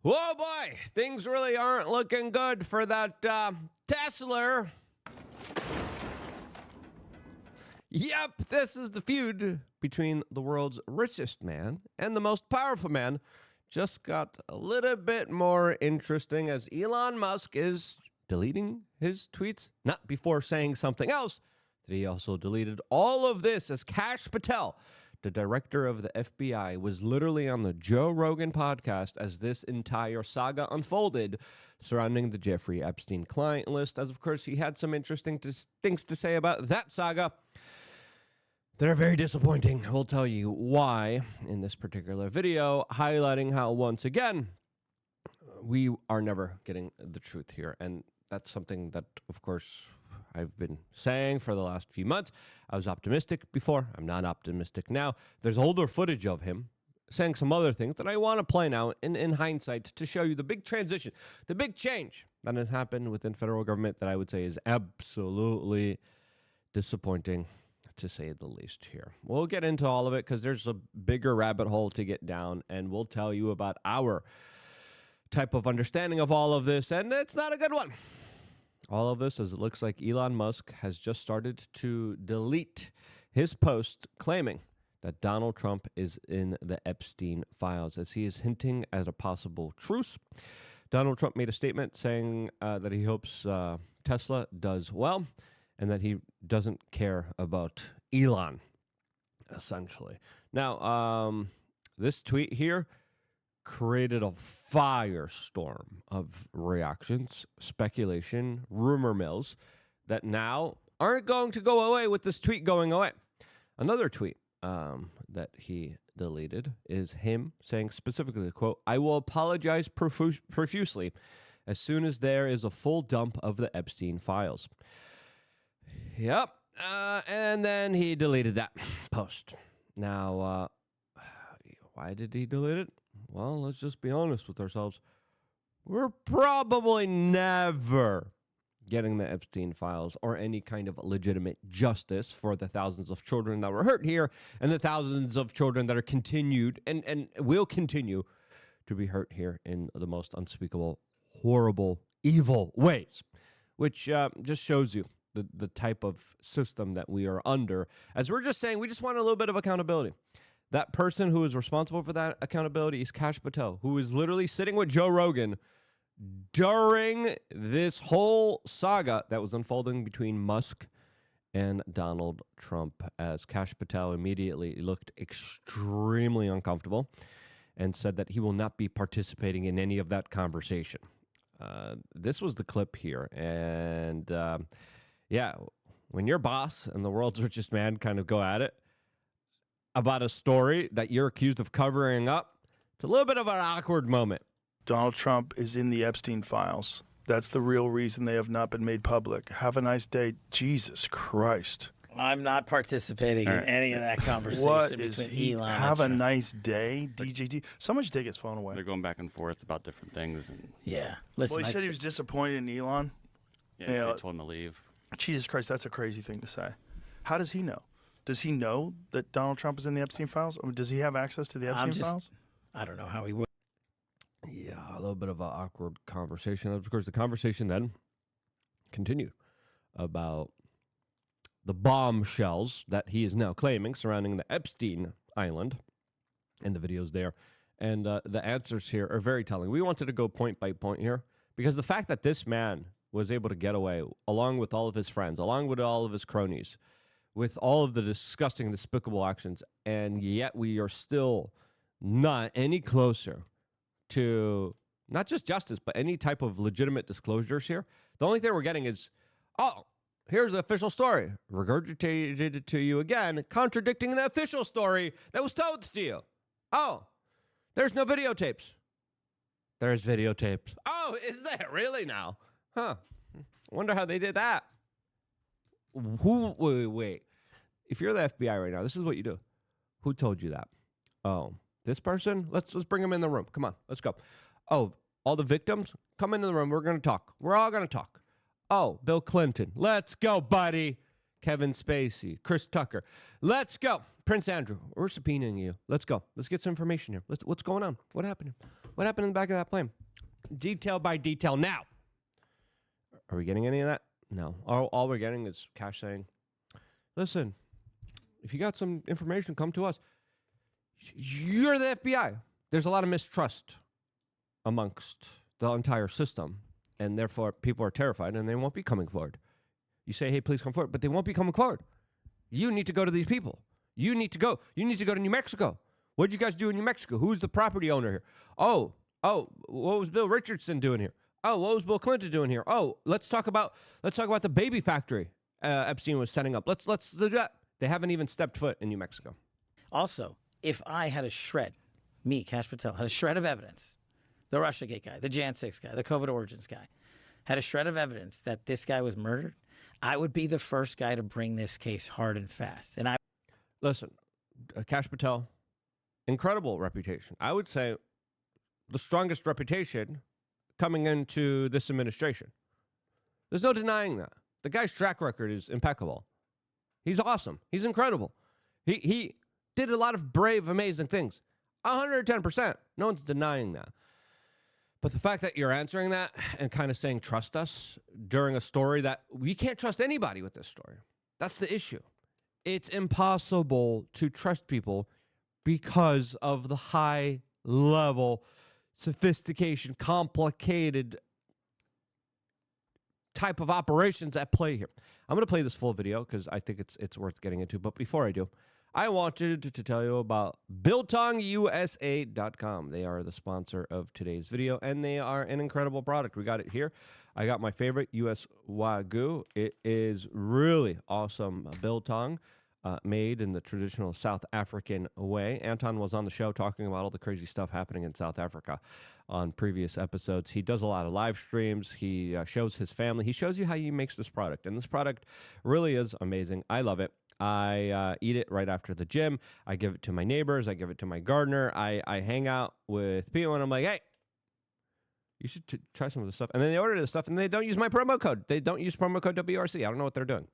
Oh boy, things really aren't looking good for that Tesla. Yep, this is the feud between the world's richest man and the most powerful man. Just got a little bit more interesting as Elon Musk is deleting his tweets, not before saying something else, that he also deleted all of this as Kash Patel, the director of the FBI, was literally on the Joe Rogan podcast as this entire saga unfolded surrounding the Jeffrey Epstein client list, as of course he had some interesting things to say about that saga. They're very disappointing. We'll tell you why in this particular video, highlighting how, once again, we are never getting the truth here. And that's something that, of course, I've been saying for the last few months. I was optimistic before. I'm not optimistic now. There's older footage of him saying some other things that I want to play now in hindsight to show you the big transition, the big change that has happened within federal government that I would say is absolutely disappointing, to say the least here. We'll get into all of it because there's a bigger rabbit hole to get down, and we'll tell you about our type of understanding of all of this, and it's not a good one. All of this as it looks like Elon Musk has just started to delete his post claiming that Donald Trump is in the Epstein files as he is hinting at a possible truce. Donald Trump made a statement saying that he hopes Tesla does well and that he doesn't care about Elon, essentially. Now, this tweet here created a firestorm of reactions, speculation, rumor mills that now aren't going to go away with this tweet going away. Another tweet that he deleted is him saying specifically, quote, "I will apologize profusely as soon as there is a full dump of the Epstein files." Yep. And then he deleted that post. Now, why did he delete it? Well, let's just be honest with ourselves. We're probably never getting the Epstein files or any kind of legitimate justice for the thousands of children that were hurt here and the thousands of children that are continued and will continue to be hurt here in the most unspeakable, horrible, evil ways, which just shows you the type of system that we are under. As we're just saying, we just want a little bit of accountability. That person who is responsible for that accountability is Kash Patel, who is literally sitting with Joe Rogan during this whole saga that was unfolding between Musk and Donald Trump, as Kash Patel immediately looked extremely uncomfortable and said that he will not be participating in any of that conversation. This was the clip here. And yeah, when your boss and the world's richest man kind of go at it about a story that you're accused of covering up, it's a little bit of an awkward moment. Donald Trump is in the Epstein files. That's the real reason they have not been made public. Have a nice day. Jesus Christ. I'm not participating in any of that conversation between Elon and Have a Trump. nice day, DJD. Someone should take his phone away. They're going back and forth about different things. And Yeah. Listen, Well, he said he was disappointed in Elon. yeah, Yeah. they told him to leave. Jesus Christ, that's a crazy thing to say. How does he know? Does he know that Donald Trump is in the Epstein files? Or does he have access to the Epstein files? I don't know how he would. Yeah, a little bit of an awkward conversation. Of course, the conversation then continued about the bombshells that he is now claiming surrounding the Epstein Island and the videos there. And the answers here are very telling. We wanted to go point by point here because the fact that this man was able to get away along with all of his friends, along with all of his cronies, with all of the disgusting, despicable actions, and yet we are still not any closer to not just justice, but any type of legitimate disclosures here. The only thing we're getting is, oh, here's the official story, regurgitated to you again, contradicting the official story that was told to you. Oh, there's no videotapes. There's videotapes. Oh, is there really now? Huh. Wonder how they did that. Wait. If you're the FBI right now, this is what you do. Who told you that? Oh, this person? Let's bring him in the room. Come on, let's go. Oh, all the victims? Come into the room. We're going to talk. We're all going to talk. Oh, Bill Clinton. Let's go, buddy. Kevin Spacey. Chris Tucker. Let's go. Prince Andrew. We're subpoenaing you. Let's go. Let's get some information here. What's going on? What happened here? What happened in the back of that plane? Detail by detail. Now, are we getting any of that? No. All we're getting is Cash saying, listen, if you got some information, come to us. You're the FBI. There's a lot of mistrust amongst the entire system, and therefore people are terrified and they won't be coming forward. You say, hey, please come forward, but they won't be coming forward. You need to go to these people. You need to go. You need to go to New Mexico. What did you guys do in New Mexico? Who's the property owner here? Oh, what was Bill Richardson doing here? Oh, what was Bill Clinton doing here? Oh, let's talk about the baby factory Epstein was setting up. Let's do that. They haven't even stepped foot in New Mexico. Also, if I had a shred, me, Cash Patel, had a shred of evidence, the Russiagate guy, the Jan 6 guy, the COVID origins guy, had a shred of evidence that this guy was murdered, I would be the first guy to bring this case hard and fast. And listen, Cash Patel, incredible reputation. I would say the strongest reputation coming into this administration. There's no denying that. The guy's track record is impeccable. He's awesome. He's incredible. He did a lot of brave, amazing things. 110%. No one's denying that. But the fact that you're answering that and kind of saying, trust us, during a story that we can't trust anybody with this story. That's the issue. It's impossible to trust people because of the high level, sophistication, complicated type of operations at play here. I'm going to play this full video because I think it's worth getting into. But before I do, I wanted to tell you about BiltongUSA.com. They are the sponsor of today's video, and they are an incredible product. We got it here. I got my favorite, U.S. Wagyu. It is really awesome biltong, made in the traditional South African way. Anton was on the show talking about all the crazy stuff happening in South Africa on previous episodes. He does a lot of live streams. He shows his family. He shows you how he makes this product, and this product really is amazing. I love it. I eat it right after the gym. I give it to my neighbors. I give it to my gardener. I hang out with people, and I'm like, hey, you should try some of this stuff. And then they order this stuff, and they don't use my promo code. They don't use promo code WRC. I don't know what they're doing.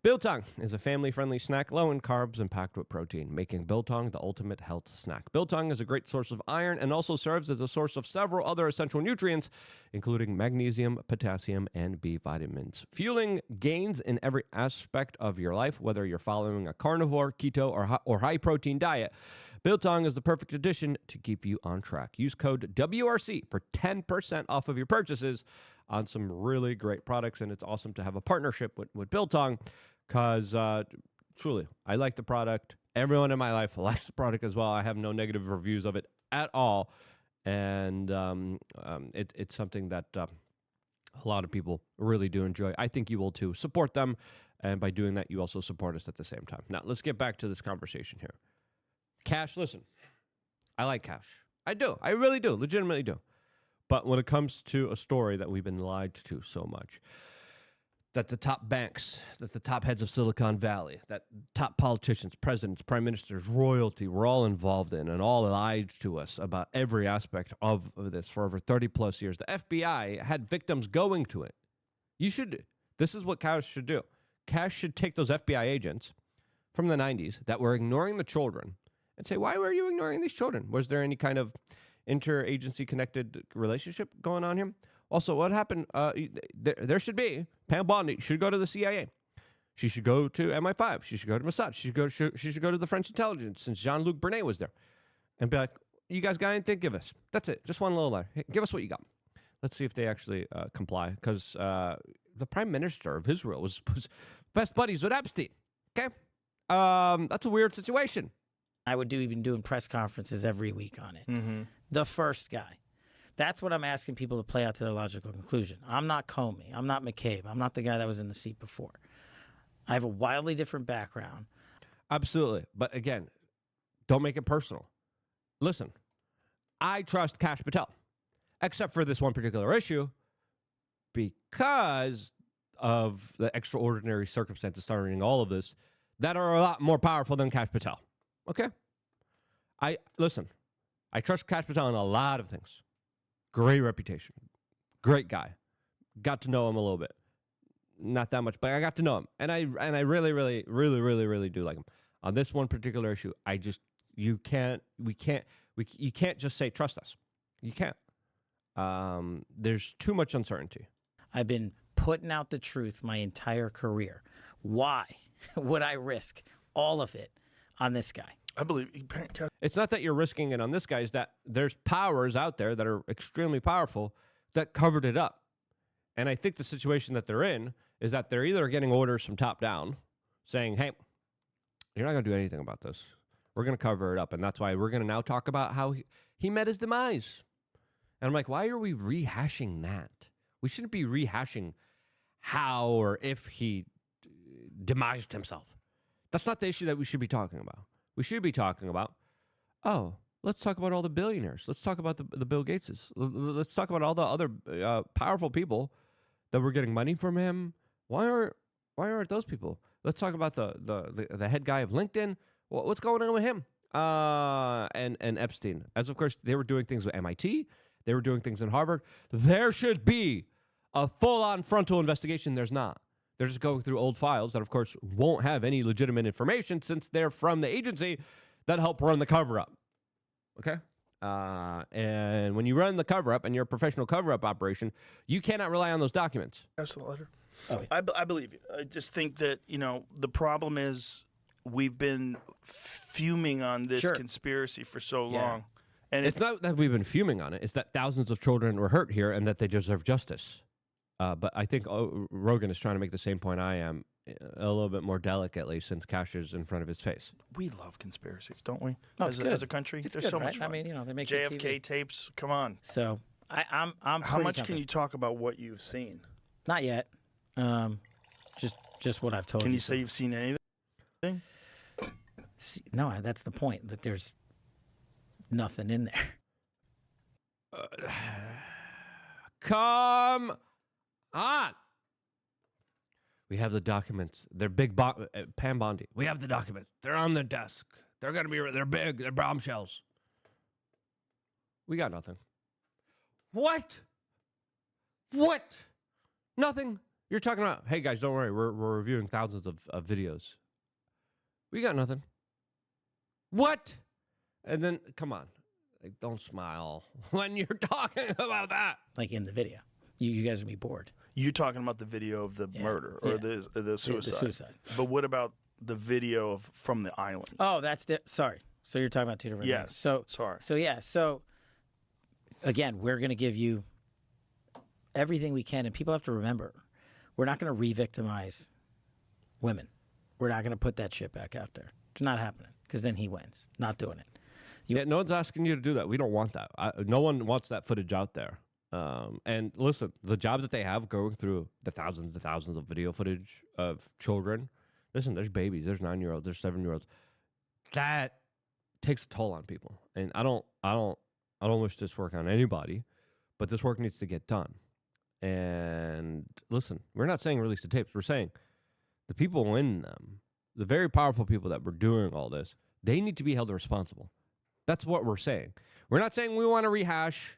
Biltong is a family-friendly snack, low in carbs and packed with protein, making Biltong the ultimate health snack. Biltong is a great source of iron and also serves as a source of several other essential nutrients, including magnesium, potassium, and B vitamins, fueling gains in every aspect of your life, whether you're following a carnivore, keto, or high-protein diet. Biltong is the perfect addition to keep you on track. Use code WRC for 10% off of your purchases on some really great products, and it's awesome to have a partnership with Biltong because truly, I like the product. Everyone in my life likes the product as well. I have no negative reviews of it at all, and it's something that a lot of people really do enjoy. I think you will too. Support them, and by doing that, you also support us at the same time. Now, let's get back to this conversation here. Cash, listen, I like Cash. I do. I really do. Legitimately do. But when it comes to a story that we've been lied to so much, that the top banks, that the top heads of Silicon Valley, that top politicians, presidents, prime ministers, royalty, were all involved in and all lied to us about every aspect of this for over 30 plus years. The FBI had victims going to it. This is what Cash should do. Cash should take those FBI agents from the 90s that were ignoring the children and say, why were you ignoring these children? Was there any kind of interagency connected relationship going on here? Also, what happened? There should be Pam Bondi should go to the CIA. She should go to MI5. She should go to Mossad. She should go to the French intelligence since Jean-Luc Bernet was there, and be like, "You guys got anything? Give us. That's it. Just one little line. Hey, give us what you got. Let's see if they actually comply." Because the Prime Minister of Israel was best buddies with Epstein. Okay, that's a weird situation. I would even doing press conferences every week on it. Mm-hmm. The first guy. That's what I'm asking people to play out to their logical conclusion. I'm not Comey. I'm not McCabe. I'm not the guy that was in the seat before. I have a wildly different background. Absolutely. But again, don't make it personal. Listen, I trust Cash Patel, except for this one particular issue, because of the extraordinary circumstances surrounding all of this that are a lot more powerful than Cash Patel. Okay? I trust Cash Patel in a lot of things. Great reputation. Great guy. Got to know him a little bit. Not that much, but I got to know him. And I really, really, really, really, really do like him. On this one particular issue, you can't just say trust us. You can't. There's too much uncertainty. I've been putting out the truth my entire career. Why would I risk all of it on this guy? I believe It's not that you're risking it on this guy. It's that there's powers out there that are extremely powerful that covered it up. And I think the situation that they're in is that they're either getting orders from top down saying, hey, you're not going to do anything about this. We're going to cover it up. And that's why we're going to now talk about how he met his demise. And I'm like, why are we rehashing that? We shouldn't be rehashing how or if he demised himself. That's not the issue that we should be talking about. We should be talking about, oh, let's talk about all the billionaires. Let's talk about the Bill Gateses. Let's talk about all the other powerful people that were getting money from him. Why aren't those people? Let's talk about the head guy of LinkedIn. What's going on with him? And Epstein. As of course, they were doing things with MIT. They were doing things in Harvard. There should be a full-on frontal investigation. There's not. They're just going through old files that, of course, won't have any legitimate information since they're from the agency that helped run the cover-up. Okay? And when you run the cover-up and you're a professional cover-up operation, you cannot rely on those documents. That's the letter. Oh, yeah. I believe you. I just think that, the problem is we've been fuming on this Sure. conspiracy for so Yeah. long. And It's not that we've been fuming on it. It's that thousands of children were hurt here and that they deserve justice. But I think Rogan is trying to make the same point I am, a little bit more delicately, since cash is in front of his face. we love conspiracies, don't we? No, as, it's as good. a country, It's there's good, so right? much fun. I mean, they make good JFK TV. tapes, come on. So I'm How pretty much can confident. you talk about what you've seen? Not yet. Just what I've told Can you. you say you've seen anything? See, no, that's the point. That there's nothing in there. Come on. We have the documents. They're big. Pam Bondi. We have the documents. They're on the desk. They're gonna be. They're big. They're bombshells. We got nothing. What? What? Nothing. You're talking about. Hey guys, don't worry. We're reviewing thousands of videos. We got nothing. What? And then come on. Like, don't smile when you're talking about that. Like in the video. You guys would be bored. You're talking about the video of the murder or yeah. the suicide. The suicide. But what about the video from the island? Oh, that's sorry. So you're talking about two different Yes. things. So Sorry. So again, we're going to give you everything we can, and people have to remember, we're not going to re-victimize women. We're not going to put that shit back out there. It's not happening because then he wins. Not doing it. Yeah, no one's asking you to do that. We don't want that. No one wants that footage out there. And listen, the job that they have going through the thousands and thousands of video footage of children. Listen, there's babies, there's 9-year-olds, there's 7-year-olds. That takes a toll on people. And I don't wish this work on anybody, but this work needs to get done. And listen, we're not saying release the tapes. We're saying the people in them, the very powerful people that were doing all this, they need to be held responsible. That's what we're saying. We're not saying we want to rehash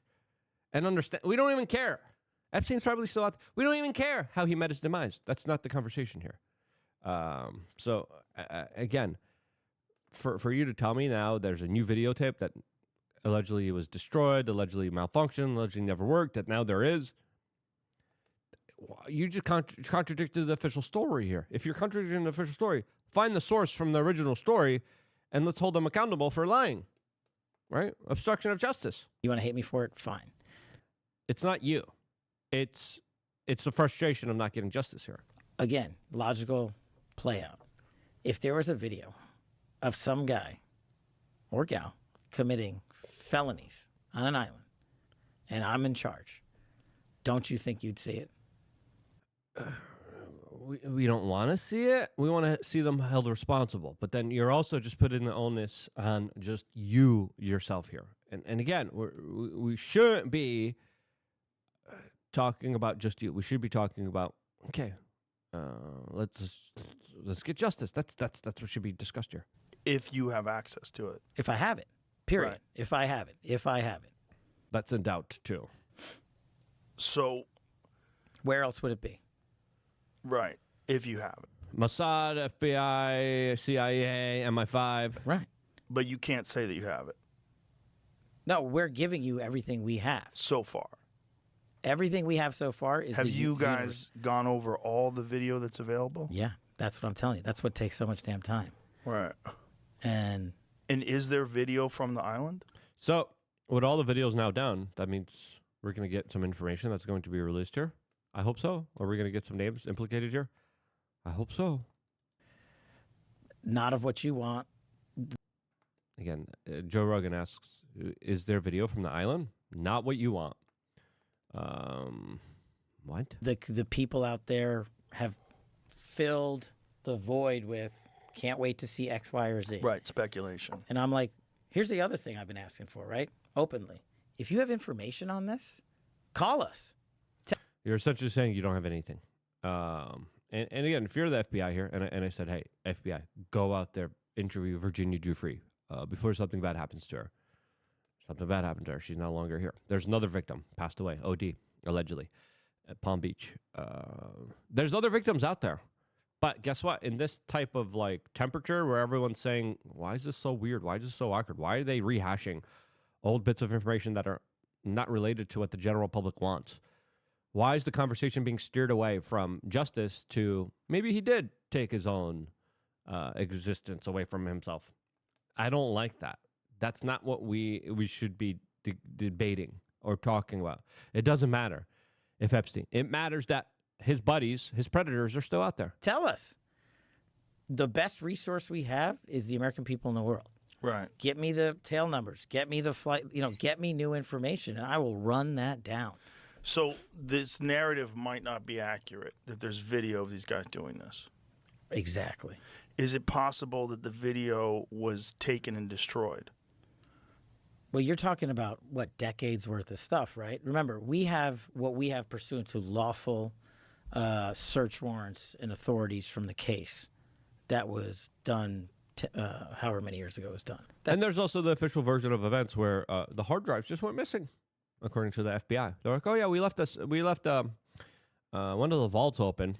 and understand. We don't even care. Epstein's probably still out there. We don't even care how he met his demise. That's not the conversation here. So again, for you to tell me now there's a new videotape that allegedly was destroyed, allegedly malfunctioned, allegedly never worked, that now there is, you just contradicted the official story here. If you're contradicting the official story, find the source from the original story and let's hold them accountable for lying. Right? Obstruction of justice. You want to hate me for it? Fine. It's not you. It's the frustration of not getting justice here. Again, logical play out. If there was a video of some guy or gal committing felonies on an island and I'm in charge, don't you think you'd see it? We don't want to see it. We want to see them held responsible. But then you're also just putting the onus on just you yourself here. And again, we shouldn't be talking about just you. We should be talking about, okay, let's get justice. That's what should be discussed here. If you have access to it. If I have it, period. Right. If I have it. That's in doubt too. So, Where else would it be? right, if you have it. Mossad, FBI, CIA, MI5. Right. But you can't say that you have it. No, we're giving you everything we have. so far? Everything we have so far is. Have the you guys universe. gone over all the video that's available? Yeah, that's what I'm telling you. That's what takes so much damn time. Right. And is there video from the island? So, with all the videos now down, that means we're going to get some information that's going to be released here. I hope so. Are we going to get some names implicated here? I hope so. not of what you want. Again, Joe Rogan asks, is there video from the island? Not what you want. What? The people out there have filled the void with can't wait to see X, Y, or Z. Right, speculation. And I'm like, here's the other thing I've been asking for, right? Openly. If you have information on this, call us. You're essentially saying you don't have anything. And again, if you're the FBI here, and I said, hey, FBI, go out there, interview Virginia Giuffre before something bad happens to her. Something bad happened to her. She's no longer here. There's another victim, passed away, OD, allegedly, at Palm Beach. There's other victims out there. But guess what? In this type of like temperature where everyone's saying, why is this so weird? Why is this so awkward? Why are they rehashing old bits of information that are not related to what the general public wants? Why is the conversation being steered away from justice to maybe he did take his own existence away from himself? I don't like that. That's not what we should be debating or talking about. It doesn't matter if Epstein. It matters that his buddies, his predators, are still out there. Tell us. The best resource we have is the American people in the world. Right. Get me the tail numbers. Get me the flight, get me new information, and I will run that down. So this narrative might not be accurate, that there's video of these guys doing this. Exactly. Is it possible that the video was taken and destroyed? Well, you're talking about, decades worth of stuff, right? Remember, we have what we have pursuant to lawful search warrants and authorities from the case that was done however many years ago it was done. And there's also the official version of events where the hard drives just went missing, according to the FBI. They're like, oh yeah, we left one of the vaults open,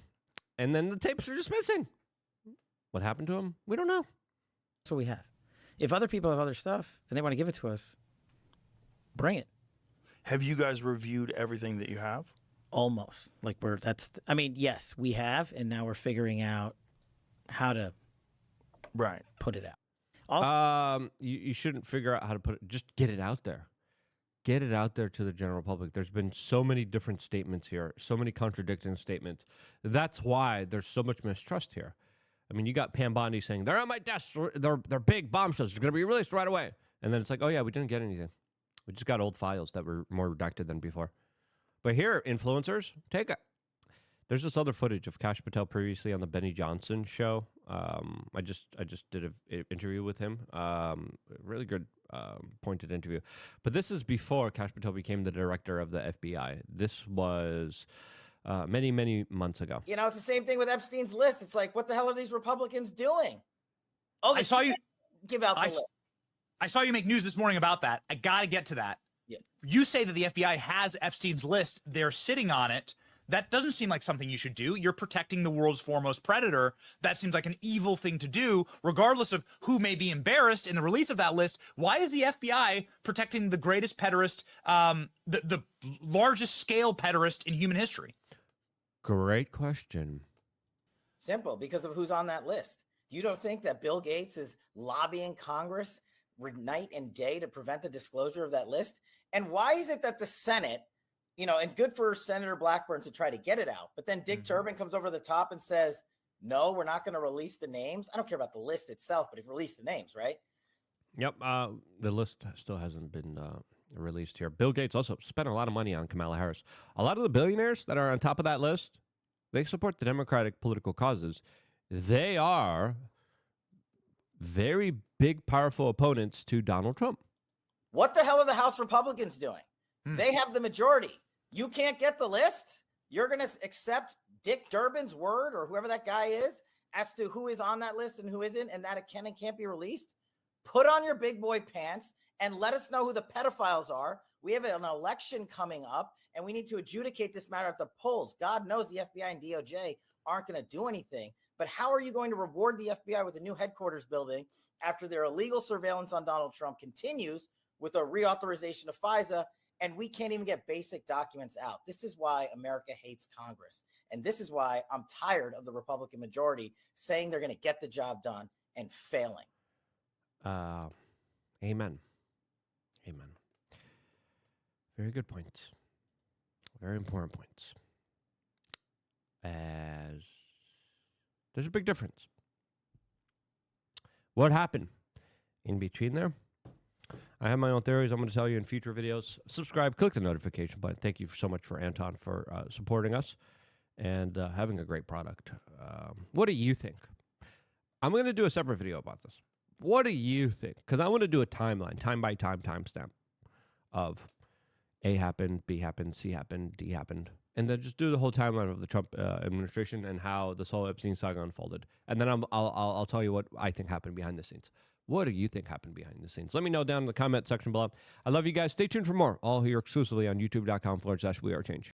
and then the tapes are just missing. What happened to them? We don't know. That's what we have. If other people have other stuff and they want to give it to us, bring it. Have you guys reviewed everything that you have? Almost. Yes, we have, and now we're figuring out how to put it out. Also, you shouldn't figure out how to put it. Just get it out there. Get it out there to the general public. There's been so many different statements here, so many contradicting statements. That's why there's so much mistrust here. I mean, you got Pam Bondi saying, they're on my desk. They're big bombshells. They're going to be released right away. And then it's like, oh, yeah, we didn't get anything. We just got old files that were more redacted than before. But here, influencers, take it. There's this other footage of Kash Patel previously on the Benny Johnson show. I just did an interview with him. Really good pointed interview. But this is before Kash Patel became the director of the FBI. This was many, many months ago. It's the same thing with Epstein's list. It's like, what the hell are these Republicans doing? Oh, I saw you give out the list. I saw you make news this morning about that. I got to get to that. Yeah. You say that the FBI has Epstein's list. They're sitting on it. That doesn't seem like something you should do. You're protecting the world's foremost predator. That seems like an evil thing to do, regardless of who may be embarrassed in the release of that list. Why is the FBI protecting the greatest pederast, the largest scale pederast in human history? Great question. Simple, because of who's on that list. You don't think that Bill Gates is lobbying Congress night and day to prevent the disclosure of that list? And why is it that the Senate, and good for Senator Blackburn to try to get it out, but then Dick Durbin comes over the top and says, no, we're not going to release the names. I don't care about the list itself, but if release the names, right? Yep. The list still hasn't been released here. Bill Gates also spent a lot of money on Kamala Harris. A lot of the billionaires that are on top of that list, they support the Democratic political causes. They are very big, powerful opponents to Donald Trump. What the hell are the House Republicans doing? They have the majority. You can't get the list. You're going to accept Dick Durbin's word or whoever that guy is as to who is on that list and who isn't, and that it can and can't be released. Put on your big boy pants and let us know who the pedophiles are. We have an election coming up, and we need to adjudicate this matter at the polls. God knows the FBI and DOJ aren't going to do anything. But how are you going to reward the FBI with a new headquarters building after their illegal surveillance on Donald Trump continues with a reauthorization of FISA, and we can't even get basic documents out. This is why America hates Congress. And this is why I'm tired of the Republican majority saying they're going to get the job done and failing. Amen. Amen. Very good points. Very important points. As there's a big difference. What happened in between there? I have my own theories. I'm going to tell you in future videos. Subscribe, click the notification button. Thank you so much for Anton for supporting us and having a great product. What do you think? I'm going to do a separate video about this. What do you think? Because I want to do a timeline, time by time, timestamp of A happened, B happened, C happened, D happened. And then just do the whole timeline of the Trump administration and how this whole Epstein saga unfolded. And then I'll tell you what I think happened behind the scenes. What do you think happened behind the scenes? Let me know down in the comment section below. I love you guys. Stay tuned for more. All here exclusively on youtube.com/wearechange.